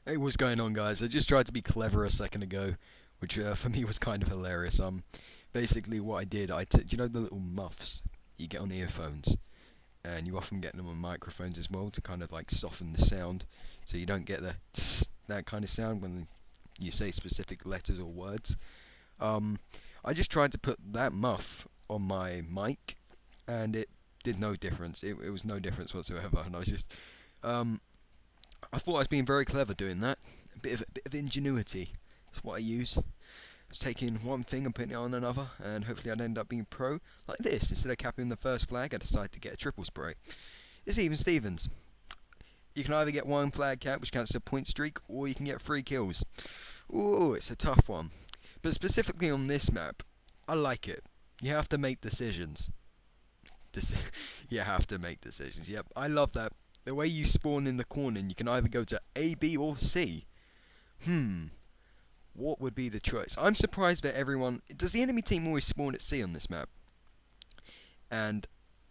Hey, what's going on, guys? I just tried to be clever a second ago, which for me was kind of hilarious. Basically what I did, do you know the little muffs you get on the earphones, and you often get them on microphones as well to kind of like soften the sound, so you don't get the tss, that kind of sound when you say specific letters or words. Um, I just tried to put that muff on my mic, and it did no difference. It was no difference whatsoever, and um, I thought I was being very clever doing that. A bit of ingenuity. That's what I use. It's taking one thing and putting it on another, and hopefully I'd end up being pro. Like this, instead of capping the first flag, I decided to get a triple spray. It's even Stevens. You can either get one flag cap, which counts as a point streak, or you can get 3 kills. Ooh, it's a tough one. But specifically on this map, I like it. You have to make decisions. You have to make decisions. Yep, I love that. The way you spawn in the corner, and you can either go to A, B, or C. What would be the choice? I'm surprised that everyone... Does the enemy team always spawn at C on this map? And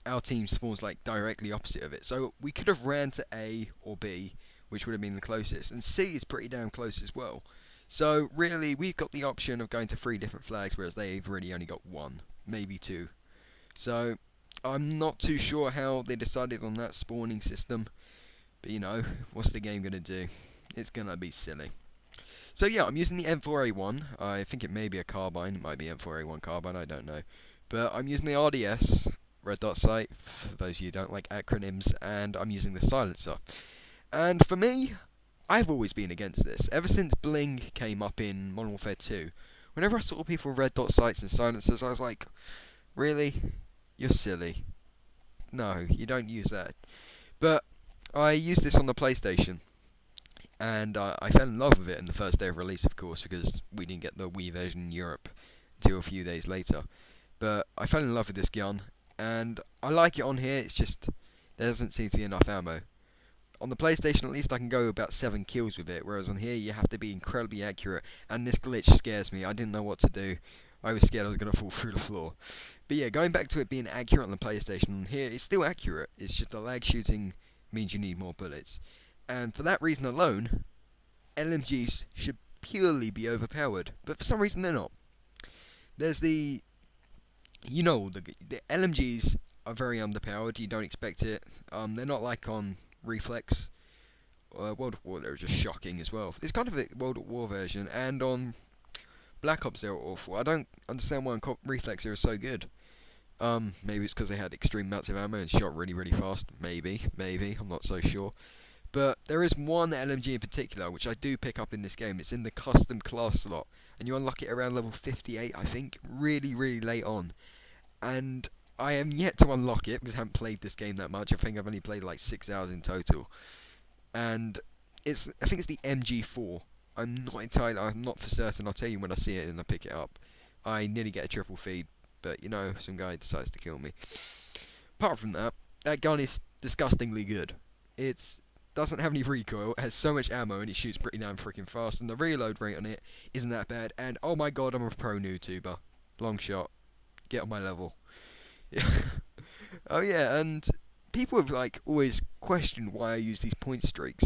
our team spawns like directly opposite of it. So we could have ran to A or B, which would have been the closest. And C is pretty damn close as well. So really, we've got the option of going to 3 different flags, whereas they've really only got 1, maybe 2. So I'm not too sure how they decided on that spawning system. But you know, what's the game going to do? It's going to be silly. So yeah, I'm using the M4A1. I think it may be a carbine. It might be M4A1 carbine, I don't know. But I'm using the RDS, red dot sight, for those of you who don't like acronyms, and I'm using the silencer. And for me, I've always been against this. Ever since Bling came up in Modern Warfare 2, whenever I saw people with red dot sights and silencers, I was like, really? You're silly. No, you don't use that. But I used this on the PlayStation, and I fell in love with it in the first day of release, of course, because we didn't get the Wii version in Europe until a few days later. But I fell in love with this gun, and I like it on here. It's just there doesn't seem to be enough ammo. On the PlayStation, at least I can go about 7 kills with it, whereas on here you have to be incredibly accurate, and this glitch scares me. I didn't know what to do. I was scared I was going to fall through the floor. But yeah, going back to it being accurate on the PlayStation, on here it's still accurate. It's just the lag shooting means you need more bullets. And for that reason alone, LMGs should purely be overpowered. But for some reason they're not. There's the... You know, the LMGs are very underpowered. You don't expect it. They're not like on Reflex. World at War, they're just shocking as well. It's kind of a World at War version. And on Black Ops, they're awful. I don't understand why on Reflex they are so good. Maybe it's because they had extreme amounts of ammo and shot really, really fast. Maybe. I'm not so sure. But there is one LMG in particular which I do pick up in this game. It's in the custom class slot, and you unlock it around level 58, I think, really, really late on. And I am yet to unlock it because I haven't played this game that much. I think I've only played like 6 hours in total. And I think it's the MG4. I'm not for certain. I'll tell you when I see it and I pick it up. I nearly get a triple feed, but you know, some guy decides to kill me. Apart from that, that gun is disgustingly good. It doesn't have any recoil, it has so much ammo, and it shoots pretty damn freaking fast, and the reload rate on it isn't that bad, and oh my god, I'm a pro YouTuber. Long shot. Get on my level. Yeah. Oh yeah, and people have like always questioned why I use these point streaks.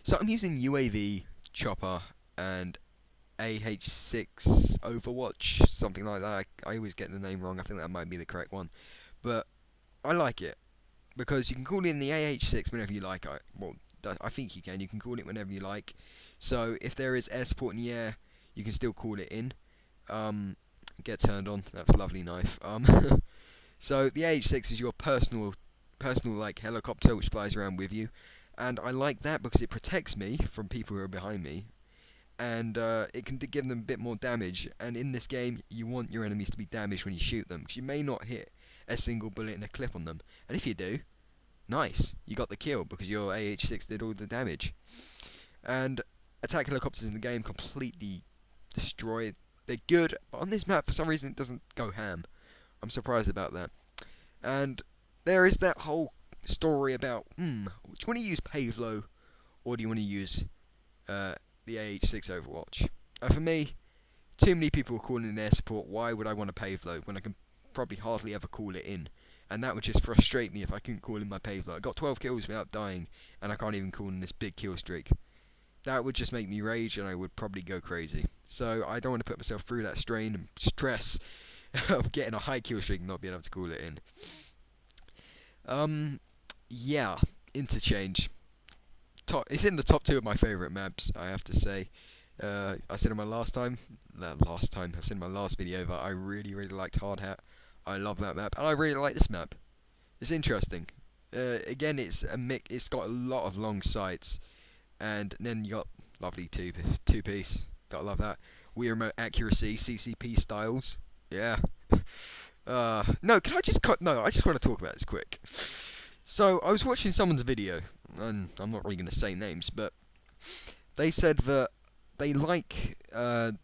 So I'm using UAV, Chopper, and AH6 Overwatch, something like that. I always get the name wrong, I think that might be the correct one. But I like it, because you can call in the AH6 whenever you like. I think you can. You can call it whenever you like. So if there is air support in the air, you can still call it in. Get turned on. That's a lovely knife. So the AH6 is your personal like helicopter which flies around with you, and I like that because it protects me from people who are behind me, and it can give them a bit more damage. And in this game, you want your enemies to be damaged when you shoot them, because you may not hit a single bullet in a clip on them, and if you do, nice, you got the kill because your AH6 did all the damage. And attack helicopters in the game completely destroyed. They're good, but on this map for some reason it doesn't go ham. I'm surprised about that. And there is that whole story about, do you want to use Pavlo or do you want to use the AH6 Overwatch? For me, too many people are calling in air support. Why would I want a Pavlo when I can probably hardly ever call it in? And that would just frustrate me if I couldn't call in my Pavlo. I got 12 kills without dying, and I can't even call in this big kill streak. that would just make me rage, and I would probably go crazy. So I don't want to put myself through that strain and stress of getting a high kill streak and not being able to call it in. Yeah, interchange. It's in the top two of my favourite maps, I have to say. I said in my I said in my last video that I really, really liked Hard Hat. I love that map, and I really like this map. It's interesting. Again, it's got a lot of long sights, and then you got lovely two piece. Gotta love that. Wii remote accuracy, CCP styles. Yeah. No, can I just cut? No, I just want to talk about this quick. So I was watching someone's video, and I'm not really going to say names, but they said that they like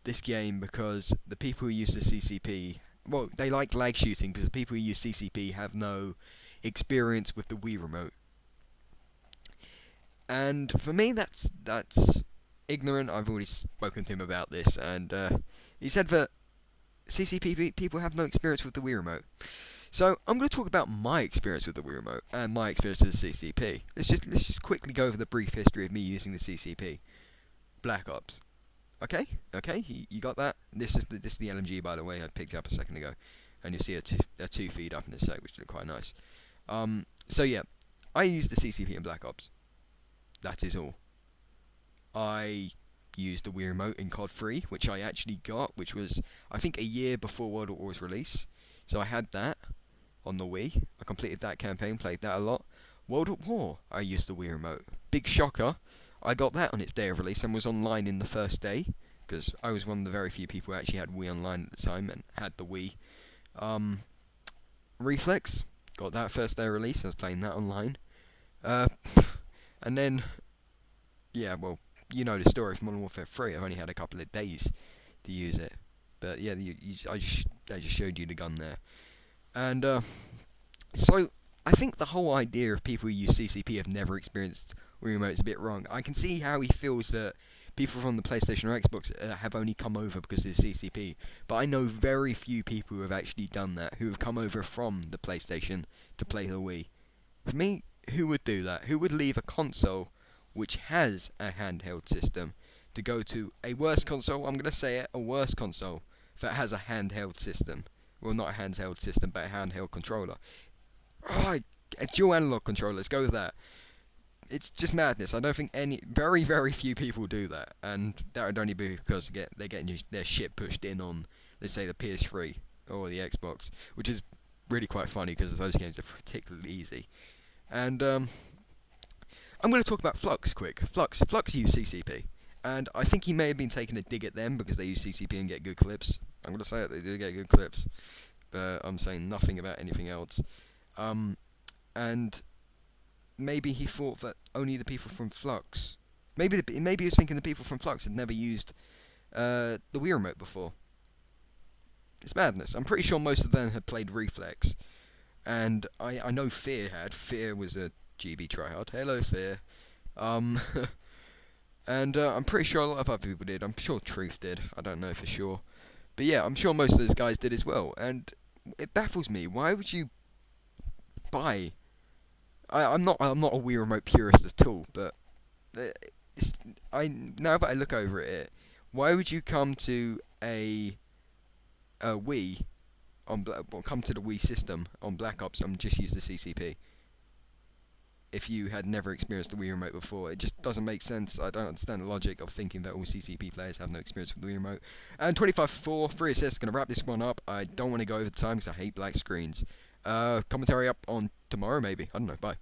this game because the people who use the CCP, well, they like lag shooting because the people who use CCP have no experience with the Wii remote. And for me, that's ignorant. I've already spoken to him about this, and he said that CCP people have no experience with the Wii remote. So I'm going to talk about my experience with the Wii remote and my experience with the CCP. Let's just quickly go over the brief history of me using the CCP. Black Ops. Okay, you got that. This is the LMG, by the way. I picked it up a second ago, and you see a two feed up in a sec, which look quite nice. So yeah, I used the CCP in Black Ops. That is all. I used the Wii remote in COD 3, which I actually got, which was I think a year before World at War's release. So I had that on the Wii. I completed that campaign, played that a lot. World at War, I used the Wii remote. Big shocker, I got that on its day of release and was online in the first day, because I was one of the very few people who actually had Wii Online at the time and had the Wii. Reflex, got that first day of release, I was playing that online. And then, yeah, well, you know the story from Modern Warfare 3, I've only had a couple of days to use it. But yeah, I just showed you the gun there. And so I think the whole idea of people who use CCP have never experienced Wii remote is a bit wrong. I can see how he feels that people from the PlayStation or Xbox have only come over because of the CCP, but I know very few people who have actually done that, who have come over from the PlayStation to play the Wii. For me, who would do that? Who would leave a console which has a handheld system to go to a worse console? I'm going to say it, a worse console that has a handheld system. Well, not a handheld system, but a handheld controller. Oh, a dual analog controller, let's go with that. It's just madness. I don't think very, very few people do that, and that would only be because they're getting their shit pushed in on, let's say, the PS3 or the Xbox, which is really quite funny because those games are particularly easy. And I'm going to talk about Flux quick. Flux use CCP, and I think he may have been taking a dig at them because they use CCP and get good clips. I'm going to say it, they do get good clips, but I'm saying nothing about anything else. And maybe he thought that only the people from Flux, maybe he was thinking the people from Flux had never used the Wii remote before. It's madness. I'm pretty sure most of them had played Reflex, and I know Fear had. Fear was a GB tryhard. Hello, Fear. And I'm pretty sure a lot of other people did. I'm sure Truth did. I don't know for sure. But yeah, I'm sure most of those guys did as well. And it baffles me. Why would you buy... I'm not a Wii remote purist at all, but now that I look over it, why would you come to a Wii come to the Wii system on Black Ops and just use the CCP if you had never experienced the Wii remote before? It just doesn't make sense. I don't understand the logic of thinking that all CCP players have no experience with the Wii remote. And 25-4, 3 assists, going to wrap this one up. I don't want to go over time because I hate black screens. Commentary up on tomorrow maybe. I don't know. Bye.